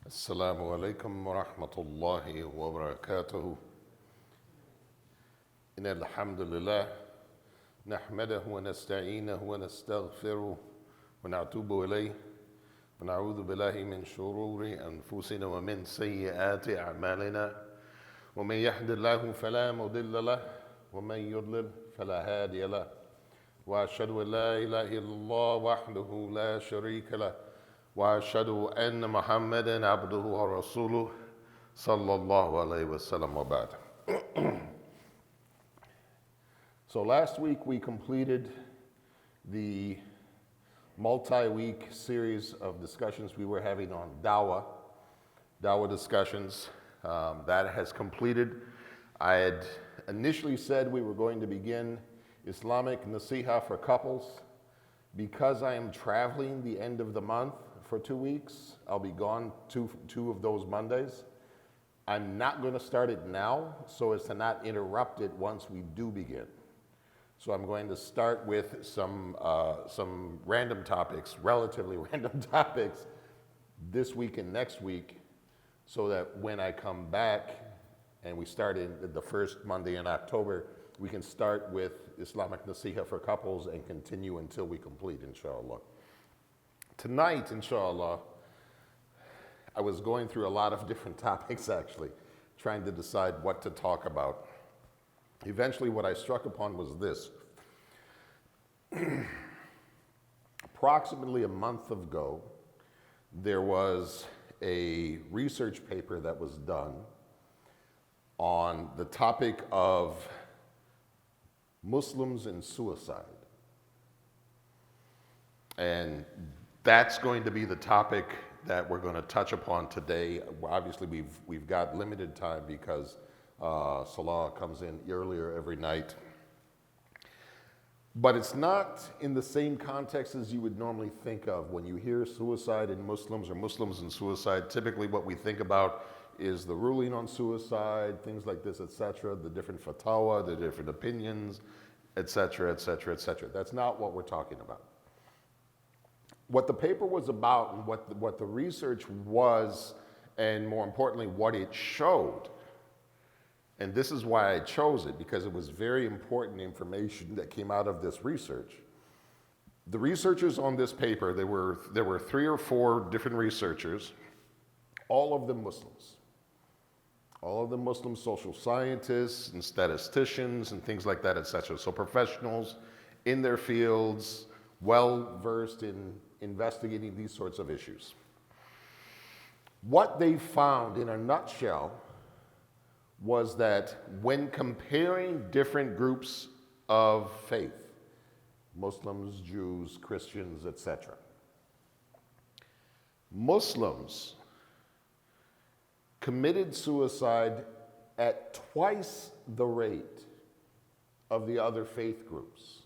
السلام عليكم ورحمة الله وبركاته. إن الحمد لله نحمده ونستعينه ونستغفره ونتوب إليه ونعوذ بالله من شرور أنفسنا ومن سيئات أعمالنا ومن يهد الله فلا مضل له ومن يضلل فلا هادي له وأشهد أن لا إله إلا الله وحده لا شريك له وأشهد أن محمدا عبده ورسوله صلى الله عليه وسلم وبعد. So last week we completed the multi-week series of discussions we were having on dawah discussions. That has completed. I had initially said we were going to begin Islamic Nasiha for couples. Because I am traveling the end of the month for 2 weeks, I'll be gone two of those Mondays. I'm not going to start it now so as to not interrupt it once we do begin. So I'm going to start with some random topics, relatively random topics, this week and next week, so that when I come back and we start in the first Monday in October, we can start with Islamic Nasiha for couples and continue until we complete, inshallah. Tonight, inshallah, I was going through a lot of different topics actually, trying to decide what to talk about. Eventually, what I struck upon was this. Approximately a month ago, there was a research paper that was done on the topic of Muslims and suicide. And that's going to be the topic that we're going to touch upon today. Obviously, we've got limited time because Salah comes in earlier every night. But it's not in the same context as you would normally think of. When you hear suicide in Muslims or Muslims and suicide, typically what we think about is the ruling on suicide, things like this, etc., the different fatwa, the different opinions, etc., etc., etc. That's not what we're talking about. What the paper was about and what the research was, and more importantly, what it showed, and this is why I chose it, because it was very important information that came out of this research. The researchers on this paper, there were 3 or 4 different researchers, all of them Muslims. All of them Muslim social scientists and statisticians and things like that, etc. So professionals in their fields, well versed in investigating these sorts of issues. What they found in a nutshell was that when comparing different groups of faith, Muslims, Jews, Christians, etc., Muslims committed suicide at twice the rate of the other faith groups.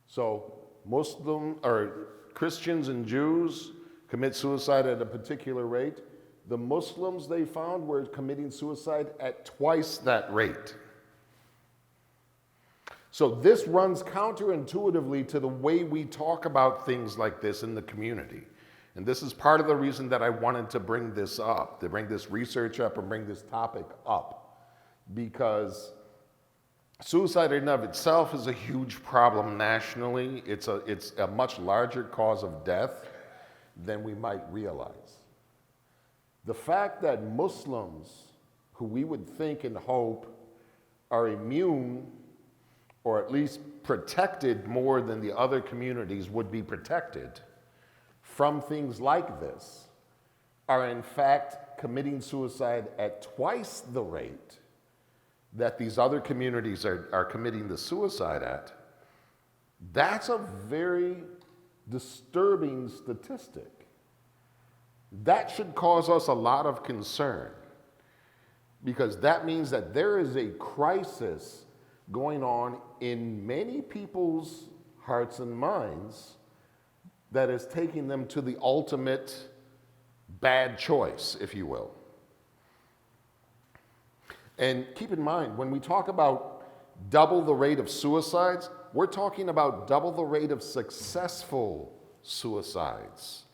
So Muslim or Christians and Jews commit suicide at a particular rate. The Muslims, they found, were committing suicide at twice that rate. So this runs counterintuitively to the way we talk about things like this in the community. And this is part of the reason that I wanted to bring this up, to bring this research up and bring this topic up. Because suicide in and of itself is a huge problem nationally. It's a much larger cause of death than we might realize. The fact that Muslims, who we would think and hope are immune or at least protected more than the other communities would be protected from things like this, are in fact committing suicide at twice the rate that these other communities are committing the suicide at, that's a very disturbing statistic. That should cause us a lot of concern, because that means that there is a crisis going on in many people's hearts and minds that is taking them to the ultimate bad choice, if you will. And keep in mind, when we talk about double the rate of suicides, we're talking about double the rate of successful suicides.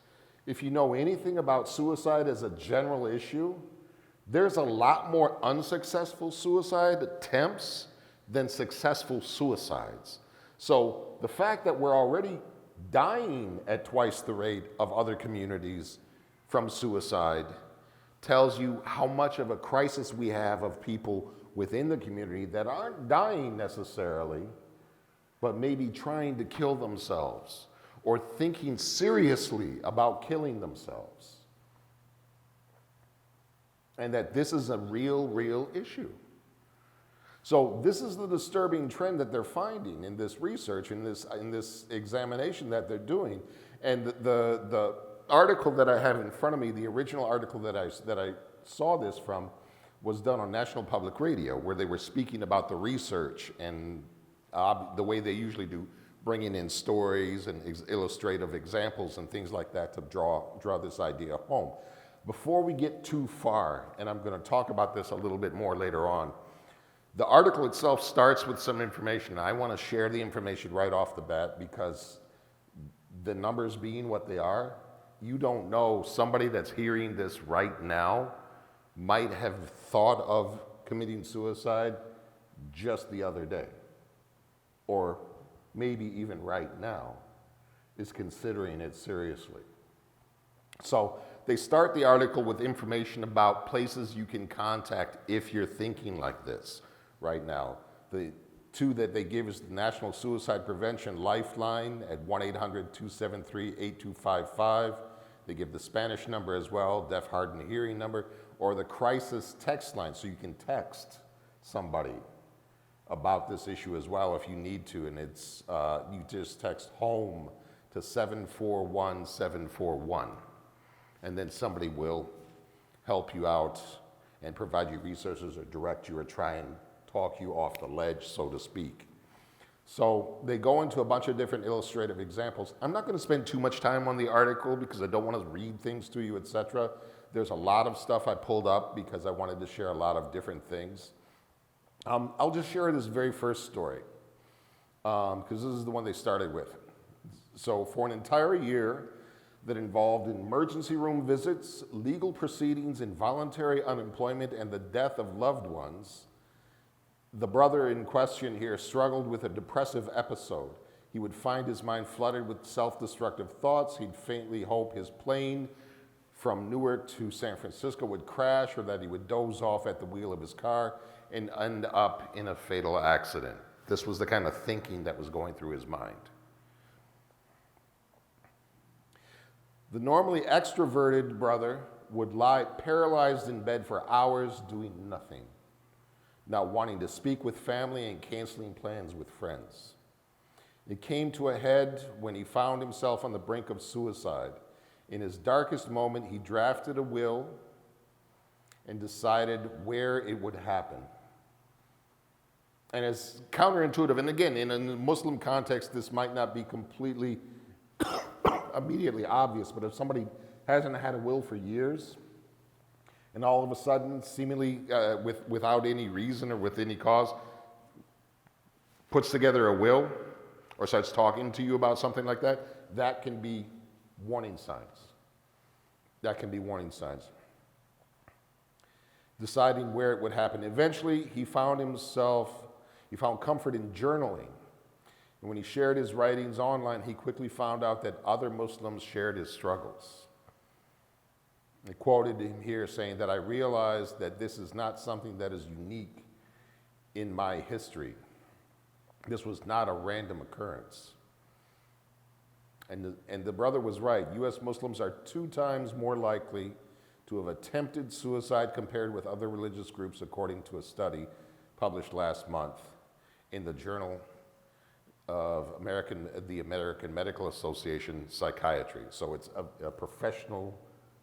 if you know anything about suicide as a general issue, there's a lot more unsuccessful suicide attempts than successful suicides. So the fact that we're already dying at twice the rate of other communities from suicide tells you how much of a crisis we have of people within the community that aren't dying necessarily, but maybe trying to kill themselves or thinking seriously about killing themselves. And that this is a real issue. So this is the disturbing trend that they're finding in this research, in this examination that they're doing. And the article that I have in front of me, the original article that I saw this from, was done on National Public Radio, where they were speaking about the research and the way they usually do, bringing in stories and illustrative examples and things like that to draw this idea home. Before we get too far, and I'm going to talk about this a little bit more later on, the article itself starts with some information. I want to share the information right off the bat because the numbers being what they are, you don't know, somebody that's hearing this right now might have thought of committing suicide just the other day, or maybe even right now is considering it seriously. So they start the article with information about places you can contact if you're thinking like this right now. The two that they give is the National Suicide Prevention Lifeline at 1-800-273-8255. They give the Spanish number as well, deaf, hard, and hearing number, or the crisis text line, so you can text somebody about this issue as well if you need to, and it's you just text HOME to 741-741, and then somebody will help you out and provide you resources or direct you or try and talk you off the ledge, so to speak. So they go into a bunch of different illustrative examples. I'm not going to spend too much time on the article because I don't want to read things to you, etc. There's a lot of stuff I pulled up because I wanted to share a lot of different things. I'll just share this very first story because this is the one they started with. So for an entire year that involved emergency room visits, legal proceedings, involuntary unemployment, and the death of loved ones, the brother in question here struggled with a depressive episode. He would find his mind flooded with self-destructive thoughts. He'd faintly hope his plane from Newark to San Francisco would crash, or that he would doze off at the wheel of his car and end up in a fatal accident. This was the kind of thinking that was going through his mind. The normally extroverted brother would lie paralyzed in bed for hours doing nothing, not wanting to speak with family and canceling plans with friends. It came to a head when he found himself on the brink of suicide. In his darkest moment, he drafted a will and decided where it would happen. And it's counterintuitive, and again, in a Muslim context, this might not be completely immediately obvious, but if somebody hasn't had a will for years, and all of a sudden, seemingly without any reason or with any cause, puts together a will or starts talking to you about something like that, that can be warning signs. That can be warning signs. Deciding where it would happen. Eventually, he found comfort in journaling. And when he shared his writings online, he quickly found out that other Muslims shared his struggles. I quoted him here saying that I realized that this is not something that is unique in my history. This was not a random occurrence. And the brother was right. U.S. Muslims are 2 times more likely to have attempted suicide compared with other religious groups, according to a study published last month in the Journal of the American Medical Association Psychiatry. So it's a professional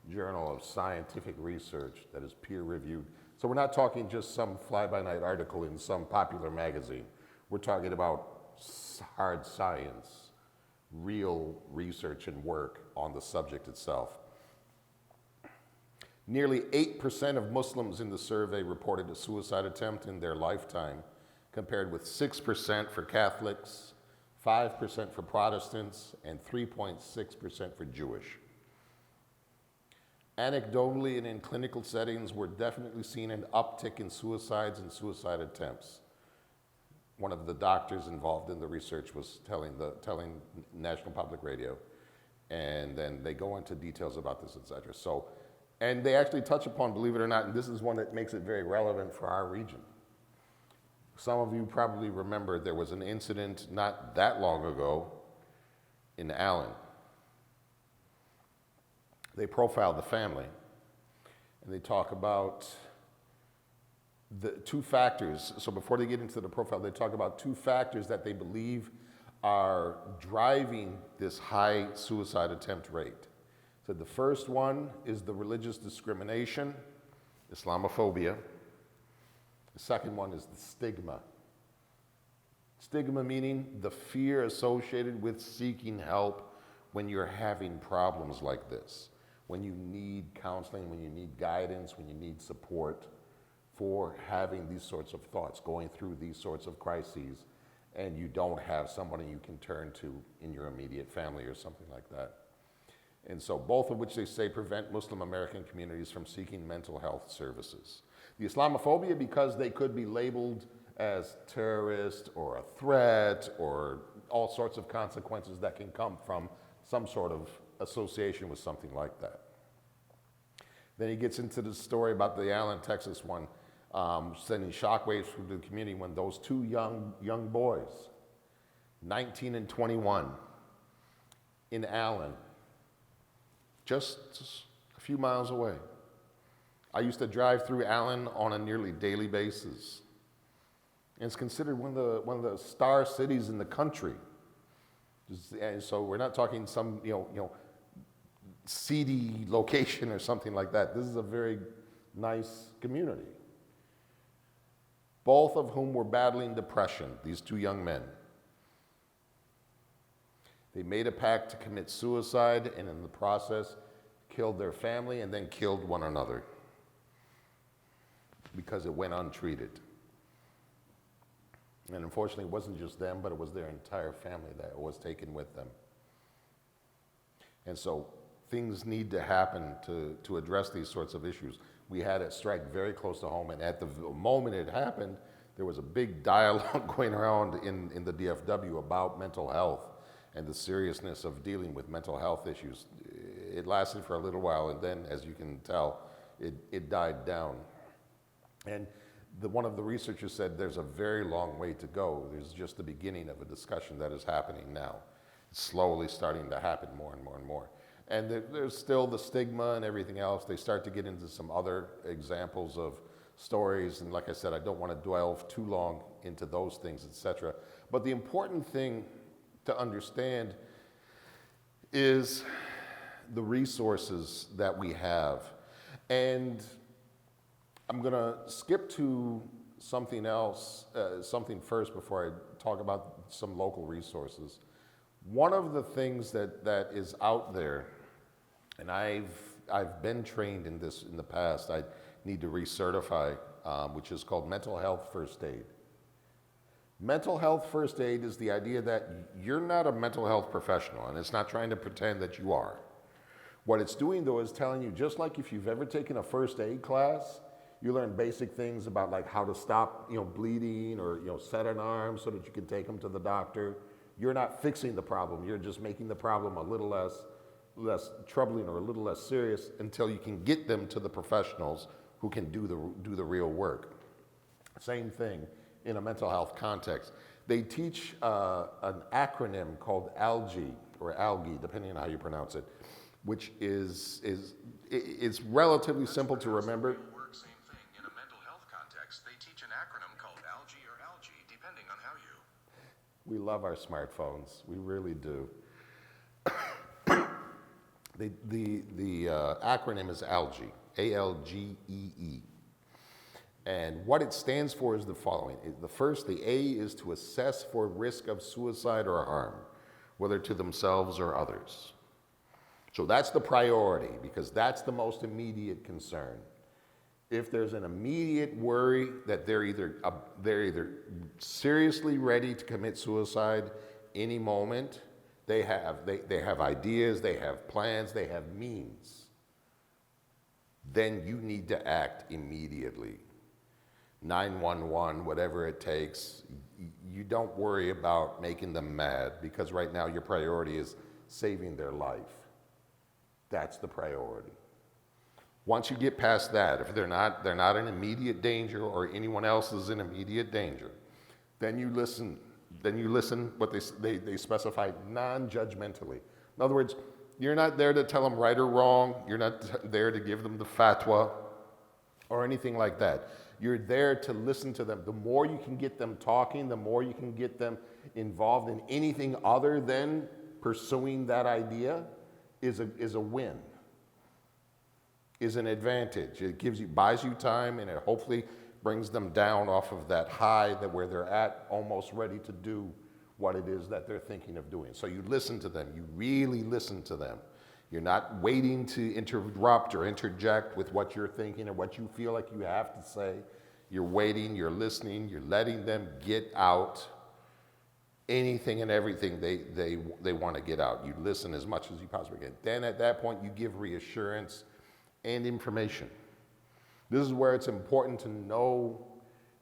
journal of scientific research that is peer-reviewed. So we're not talking just some fly-by-night article in some popular magazine. We're talking about hard science, real research and work on the subject itself. Nearly 8% of Muslims in the survey reported a suicide attempt in their lifetime, compared with 6% for Anecdotally and in clinical settings, we're definitely seeing an uptick in suicides and suicide attempts. One of the doctors involved in the research was telling National Public Radio, and then they go into details about this, et cetera. So, and they actually touch upon, believe it or not, and this is one that makes it very relevant for our region. Some of you probably remember there was an incident not that long ago in Allen. They profiled the family, and they talk about the two factors. So before they get into the profile, they talk about two factors that they believe are driving this high suicide attempt rate. So the first one is the religious discrimination, Islamophobia. The second one is the stigma. Stigma meaning the fear associated with seeking help when you're having problems like this, when you need counseling, when you need guidance, when you need support for having these sorts of thoughts, going through these sorts of crises, and you don't have somebody you can turn to in your immediate family or something like that. And so both of which they say prevent Muslim American communities from seeking mental health services. The Islamophobia, because they could be labeled as terrorist or a threat or all sorts of consequences that can come from some sort of association with something like that. Then he gets into the story about the Allen, Texas one, sending shockwaves through the community when those two young boys, 19 and 21, in Allen, just a few miles away. I used to drive through Allen on a nearly daily basis. And it's considered one of the star cities in the country. And so we're not talking some seedy location or something like that. This is a very nice community. Both of whom were battling depression, these two young men. They made a pact to commit suicide and in the process killed their family and then killed one another because it went untreated. And unfortunately, it wasn't just them, but it was their entire family that was taken with them. And so things need to happen to address these sorts of issues. We had it strike very close to home, and at the moment it happened, there was a big dialogue going around in the DFW about mental health and the seriousness of dealing with mental health issues. It lasted for a little while, and then, as you can tell, it died down. And one of the researchers said there's a very long way to go. There's just the beginning of a discussion that is happening now. It's slowly starting to happen more and more and more. And there's still the stigma and everything else. They start to get into some other examples of stories. And like I said, I don't want to delve too long into those things, etc. But the important thing to understand is the resources that we have. And I'm going to skip to something else, something first before I talk about some local resources. One of the things that is out there, and I've been trained in this in the past, I need to recertify, which is called mental health first aid. Mental health first aid is the idea that you're not a mental health professional, and it's not trying to pretend that you are. What it's doing, though, is telling you, just like if you've ever taken a first aid class, you learn basic things about like how to stop, bleeding, or set an arm so that you can take them to the doctor. You're not fixing the problem. You're just making the problem a little less troubling or a little less serious until you can get them to the professionals who can do the real work. Same thing in a mental health context. They teach an acronym called ALGIE, or ALGIE, depending on how you pronounce it, which is it's relatively simple to remember. We love our smartphones. We really do. The acronym is ALGEE, A-L-G-E-E. And what it stands for is the following. The A is to assess for risk of suicide or harm, whether to themselves or others. So that's the priority, because that's the most immediate concern. If there's an immediate worry that they're either seriously ready to commit suicide any moment, they have ideas, they have plans, they have means. then you need to act immediately. 911, whatever it takes, you don't worry about making them mad, because right now your priority is saving their life. That's the priority. Once you get past that, if they're not in immediate danger or anyone else is in immediate danger, then you listen. Then you listen what they specify non-judgmentally. In other words, you're not there to tell them right or wrong. You're not there to give them the fatwa or anything like that. You're there to listen to them. The more you can get them talking, the more you can get them involved in anything other than pursuing that idea is a win, is an advantage. It buys you time, and it hopefully brings them down off of that high that where they're at, almost ready to do what it is that they're thinking of doing. So you listen to them. You really listen to them. You're not waiting to interrupt or interject with what you're thinking or what you feel like you have to say. You're waiting, you're listening, you're letting them get out anything and everything they want to get out. You listen as much as you possibly can. Then at that point, you give reassurance and information. This is where it's important to know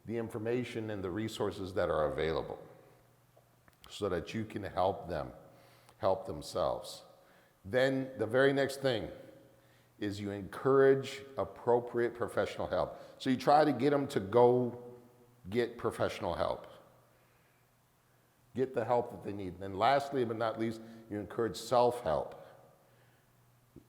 the information and the resources that are available so that you can help them help themselves. Then the very next thing is you encourage appropriate professional help. So you try to get them to go get professional help. Get the help that they need. And then lastly, but not least, you encourage self-help.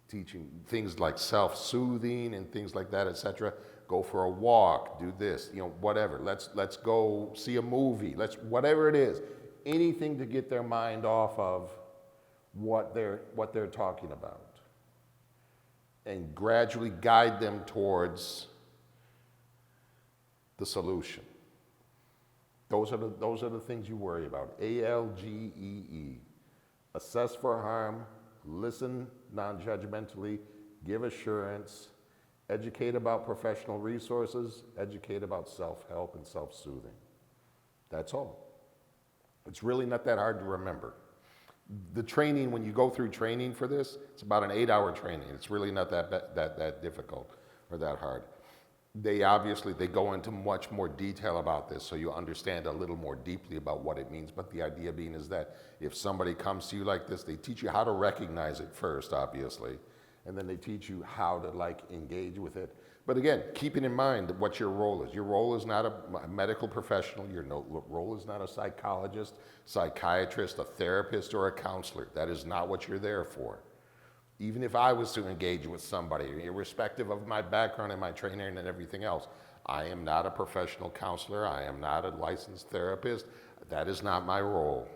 Teaching things like self-soothing and things like that, etc. Go for a walk, do this, whatever. Let's go see a movie. Whatever it is, anything to get their mind off of what they're talking about, and gradually guide them towards the solution. Those are the things you worry about. ALGEE. Assess for harm, listen non-judgmentally, give assurance, educate about professional resources, educate about self-help and self-soothing. That's all. It's really not that hard to remember. The training, when you go through training for this, it's about an 8-hour training. It's really not that difficult or that hard. They go into much more detail about this, so you understand a little more deeply about what it means. But the idea being is that if somebody comes to you like this, they teach you how to recognize it first, obviously, and then they teach you how to engage with it. But again, keeping in mind what your role is. Your role is not a medical professional. Your role is not a psychologist, psychiatrist, a therapist, or a counselor. That is not what you're there for. Even if I was to engage with somebody, irrespective of my background and my training and everything else, I am not a professional counselor. I am not a licensed therapist. That is not my role.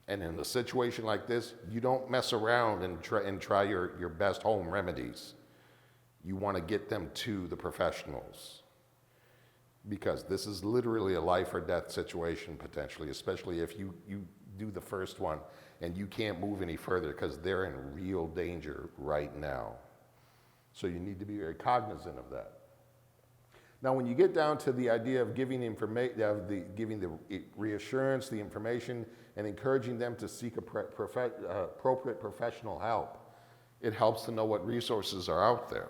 And in a situation like this, you don't mess around and try your best home remedies. You want to get them to the professionals, because this is literally a life or death situation potentially, especially if you do the first one and you can't move any further because they're in real danger right now. So you need to be very cognizant of that. Now, when you get down to the idea of giving the reassurance, the information, and encouraging them to seek appropriate professional help, it helps to know what resources are out there.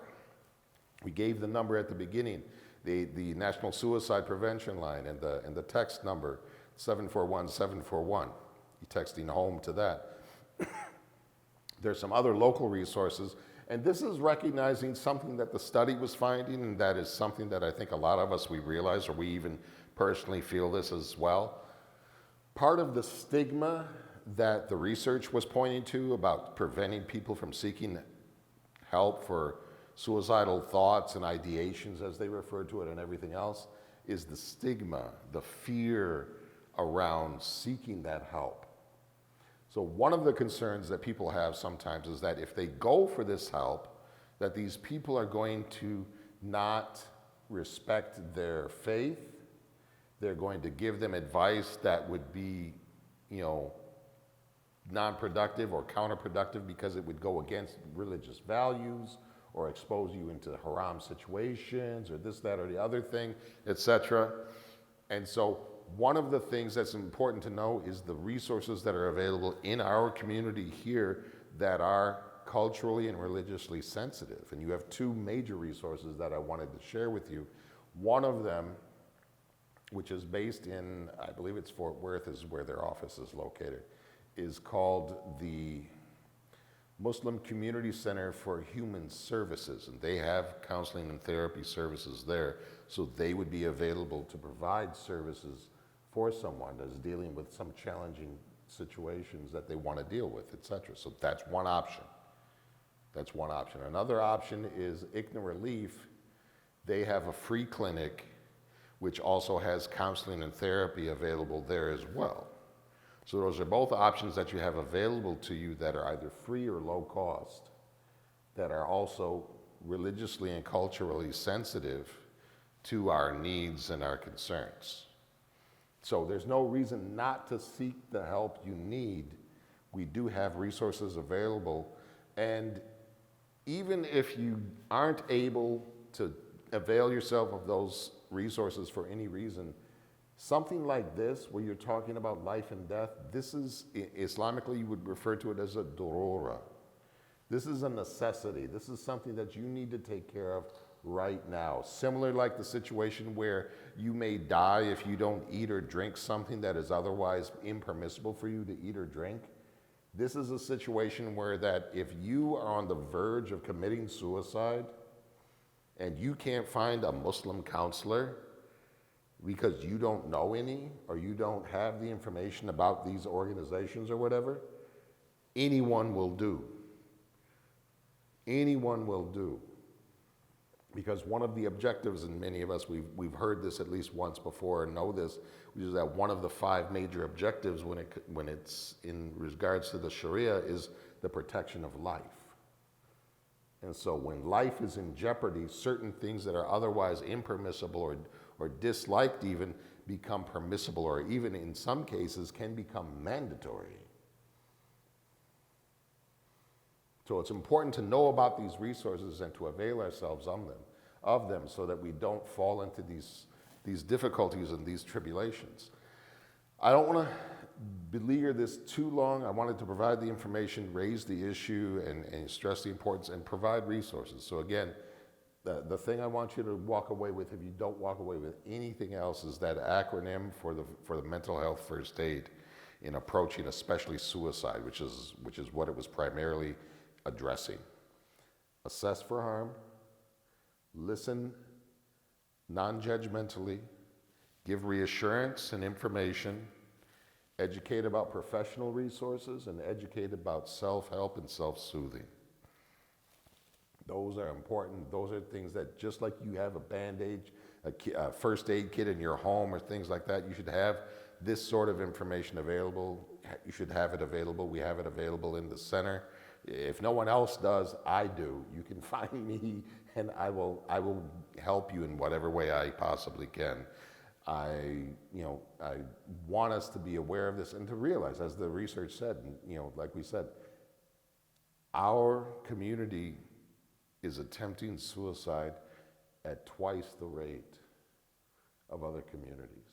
We gave the number at the beginning, the National Suicide Prevention Line, and the text number 741-741. You're texting home to that. There's some other local resources, and this is recognizing something that the study was finding, and that is something that I think a lot of us, we realize, or we even personally feel this as well. Part of the stigma that the research was pointing to about preventing people from seeking help for suicidal thoughts and ideations, as they refer to it, and everything else, is the stigma, the fear around seeking that help. So one of the concerns that people have sometimes is that if they go for this help, that these people are going to not respect their faith. They're going to give them advice that would be, non-productive or counterproductive because it would go against religious values or expose you into haram situations or this, that, or the other thing, etc. And so one of the things that's important to know is the resources that are available in our community here that are culturally and religiously sensitive. And you have two major resources that I wanted to share with you. One of them, which is based in, I believe it's Fort Worth is where their office is located, is called the Muslim Community Center for Human Services. And they have counseling and therapy services there. So they would be available to provide services for someone that's dealing with some challenging situations that they want to deal with, etc. So that's one option. That's one option. Another option is ICNA Relief. They have a free clinic which also has counseling and therapy available there as well. So those are both options that you have available to you that are either free or low cost, that are also religiously and culturally sensitive to our needs and our concerns. So there's no reason not to seek the help you need. We do have resources available. And even if you aren't able to avail yourself of those resources for any reason, something like this, where you're talking about life and death, this is, Islamically, you would refer to it as a durura. This is a necessity. This is something that you need to take care of right now. Similar like the situation where you may die if you don't eat or drink something that is otherwise impermissible for you to eat or drink. This is a situation where that if you are on the verge of committing suicide and you can't find a Muslim counselor because you don't know any or you don't have the information about these organizations or whatever, anyone will do. Anyone will do. Because one of the objectives, and many of us, we've heard this at least once before and know this, which is that one of the 5 major objectives when it's in regards to the Sharia is the protection of life. And so when life is in jeopardy, certain things that are otherwise impermissible or disliked even become permissible, or even in some cases can become mandatory. So it's important to know about these resources and to avail ourselves of them so that we don't fall into these difficulties and these tribulations. I don't want to beleaguer this too long. I wanted to provide the information, raise the issue, and stress the importance and provide resources. So again, the thing I want you to walk away with, if you don't walk away with anything else, is that acronym for the mental health first aid in approaching especially suicide, which is what it was primarily addressing. Assess for harm, listen non-judgmentally, give reassurance and information, educate about professional resources, and educate about self-help and self-soothing. Those are important. Those are things that, just like you have a Band-Aid, a first aid kit in your home or things like that, you should have this sort of information available. You should have it available. We have it available in the center. If no one else does, I do. You can find me, and I will help you in whatever way I possibly can. I want us to be aware of this and to realize, as the research said, like we said, our community is attempting suicide at twice the rate of other communities.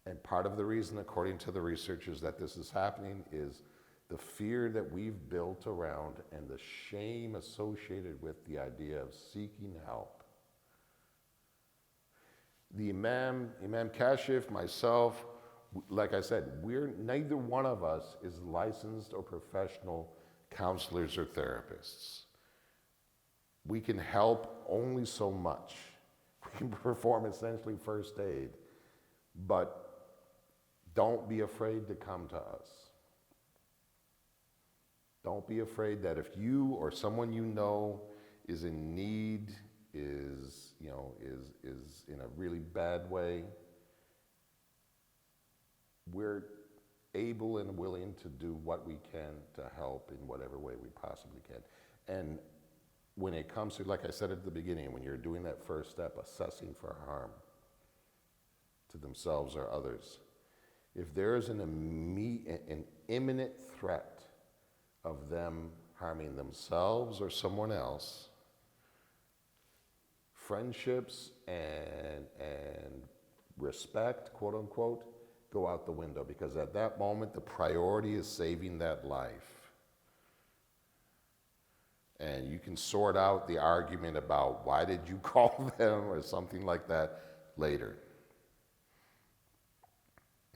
And part of the reason, according to the researchers, that this is happening is the fear that we've built around and the shame associated with the idea of seeking help. The Imam Kashif, myself, like I said, neither one of us is licensed or professional counselors or therapists. We can help only so much. We can perform essentially first aid, but don't be afraid to come to us. Don't be afraid that if you or someone you know is in need, is in a really bad way, we're able and willing to do what we can to help in whatever way we possibly can. And when it comes to, like I said at the beginning, when you're doing that first step, assessing for harm to themselves or others, if there is an imminent threat of them harming themselves or someone else, friendships and respect, quote unquote, go out the window, because at that moment the priority is saving that life. And you can sort out the argument about why did you call them or something like that later.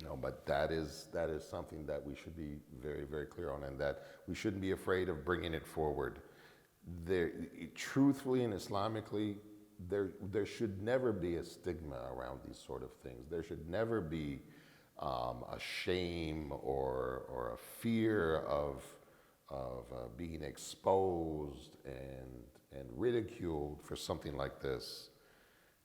No, but that is something that we should be very, very clear on, and that we shouldn't be afraid of bringing it forward. There, truthfully and Islamically, there should never be a stigma around these sort of things. There should never be a shame or a fear of being exposed and ridiculed for something like this.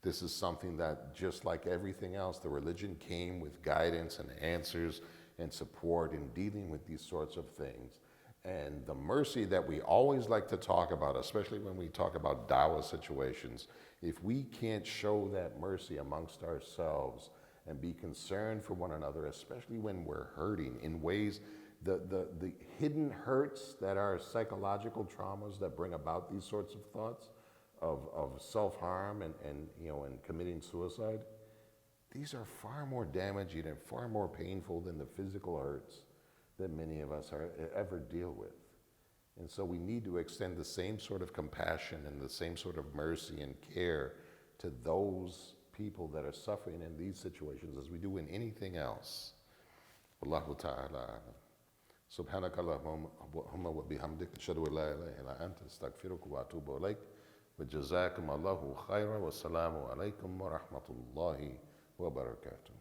This is something that, just like everything else, the religion came with guidance and answers and support in dealing with these sorts of things. And the mercy that we always like to talk about, especially when we talk about dawah situations, if we can't show that mercy amongst ourselves and be concerned for one another, especially when we're hurting in ways, the hidden hurts that are psychological traumas that bring about these sorts of thoughts, of self-harm and committing suicide, these are far more damaging and far more painful than the physical hurts that many of us ever deal with. And so we need to extend the same sort of compassion and the same sort of mercy and care to those people that are suffering in these situations as we do in anything else. Wallahu ta'ala. سبحانك اللهم وبحمدك أشهد أن لا إله إلا أنت أستغفرك وأتوب إليك وجزاكم الله خيرا والسلام عليكم ورحمة الله وبركاته.